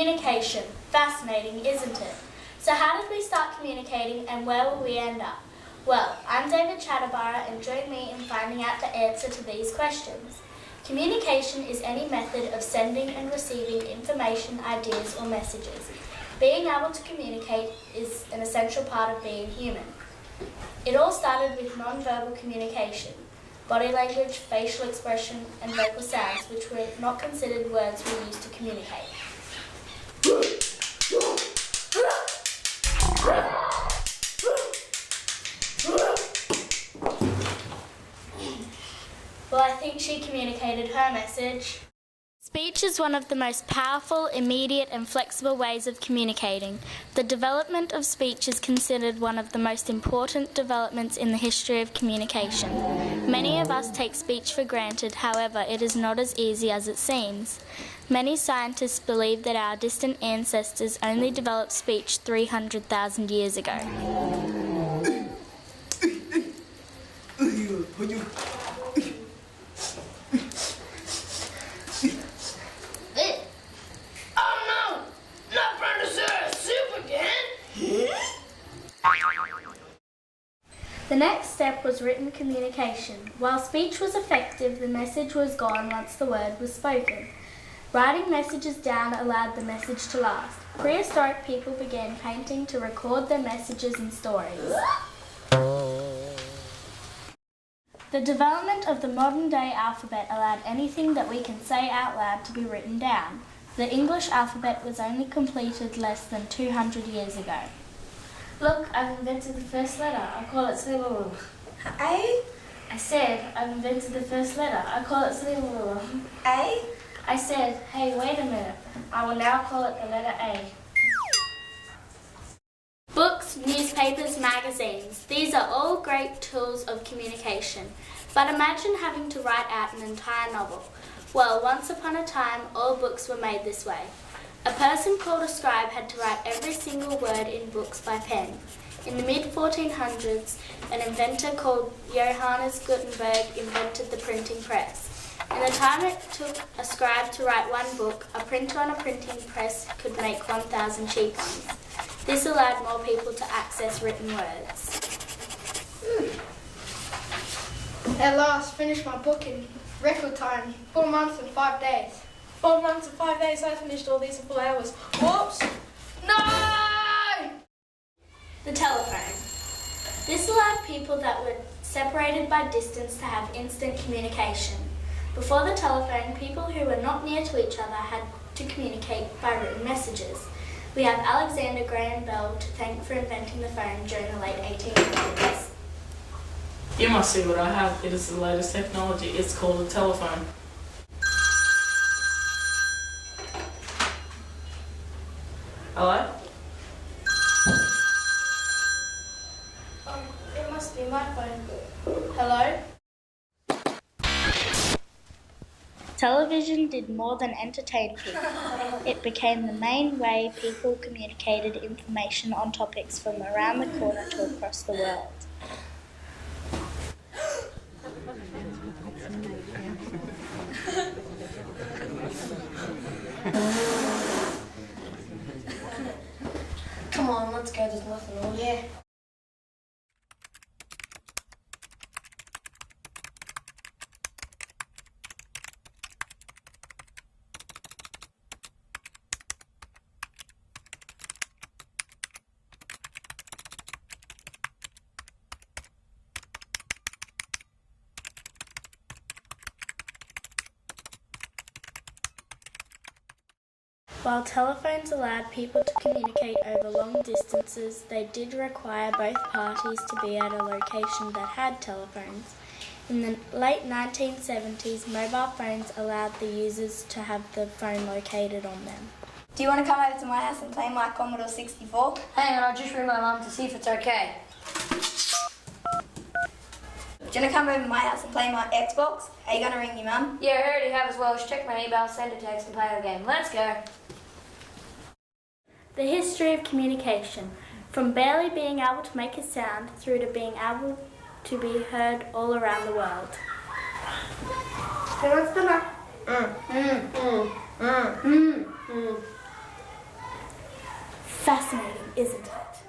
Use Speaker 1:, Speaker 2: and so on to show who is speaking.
Speaker 1: Communication. Fascinating, isn't it? So how did we start communicating and where will we end up? Well, I'm David Chattabara and join me in finding out the answer to these questions. Communication is any method of sending and receiving information, ideas or messages. Being able to communicate is an essential part of being human. It all started with non-verbal communication, body language, facial expression and vocal sounds which were not considered words we used to communicate. Well, I think she communicated her message. Speech is one of the most powerful, immediate and flexible ways of communicating. The development of speech is considered one of the most important developments in the history of communication. Many of us take speech for granted, however, it is not as easy as it seems. Many scientists believe that our distant ancestors only developed speech 300,000 years ago. The next step was written communication. While speech was effective, the message was gone once the word was spoken. Writing messages down allowed the message to last. Prehistoric people began painting to record their messages and stories. The development of the modern-day alphabet allowed anything that we can say out loud to be written down. The English alphabet was only completed less than 200 years ago. Look, I've invented the first letter. I call it Slillaloo.
Speaker 2: A?
Speaker 1: I said, I've invented the first letter. I call it Slillaloo.
Speaker 2: A?
Speaker 1: I said, hey, wait a minute. I will now call it the letter A. Books, newspapers, magazines. These are all great tools of communication. But imagine having to write out an entire novel. Well, once upon a time, all books were made this way. A person called a scribe had to write every single word in books by pen. In the mid-1400s, an inventor called Johannes Gutenberg invented the printing press. In the time it took a scribe to write one book, a printer on a printing press could make 1,000 cheap ones. This allowed more people to access written words.
Speaker 2: At last, finished my book in record time, 4 months and 5 days.
Speaker 3: 4 months and 5 days, I finished all these in 4 hours. Whoops! No!
Speaker 1: The telephone. This allowed people that were separated by distance to have instant communication. Before the telephone, people who were not near to each other had to communicate by written messages. We have Alexander Graham Bell to thank for inventing the phone during the late 1800s.
Speaker 4: You must see what I have. It is the latest technology. It's called a telephone. Hello?
Speaker 1: It must be my phone. Hello? Television did more than entertain people. It became the main way people communicated information on topics from around the corner to across the world.
Speaker 2: Come on, let's go, there's nothing on here.
Speaker 1: While telephones allowed people to communicate over long distances, they did require both parties to be at a location that had telephones. In the late 1970s, mobile phones allowed the users to have the phone located on them.
Speaker 2: Do you want to come over to my house and play my Commodore 64?
Speaker 5: Hang on, I'll just ring my mum to see if it's okay.
Speaker 2: Do you want to come over to my house and play my Xbox? Are you going to ring your mum?
Speaker 5: Yeah, I already have as well. Just check my email, send a text and play the game. Let's go.
Speaker 1: The history of communication, from barely being able to make a sound through to being able to be heard all around the world. Who wants dinner? Fascinating, isn't it?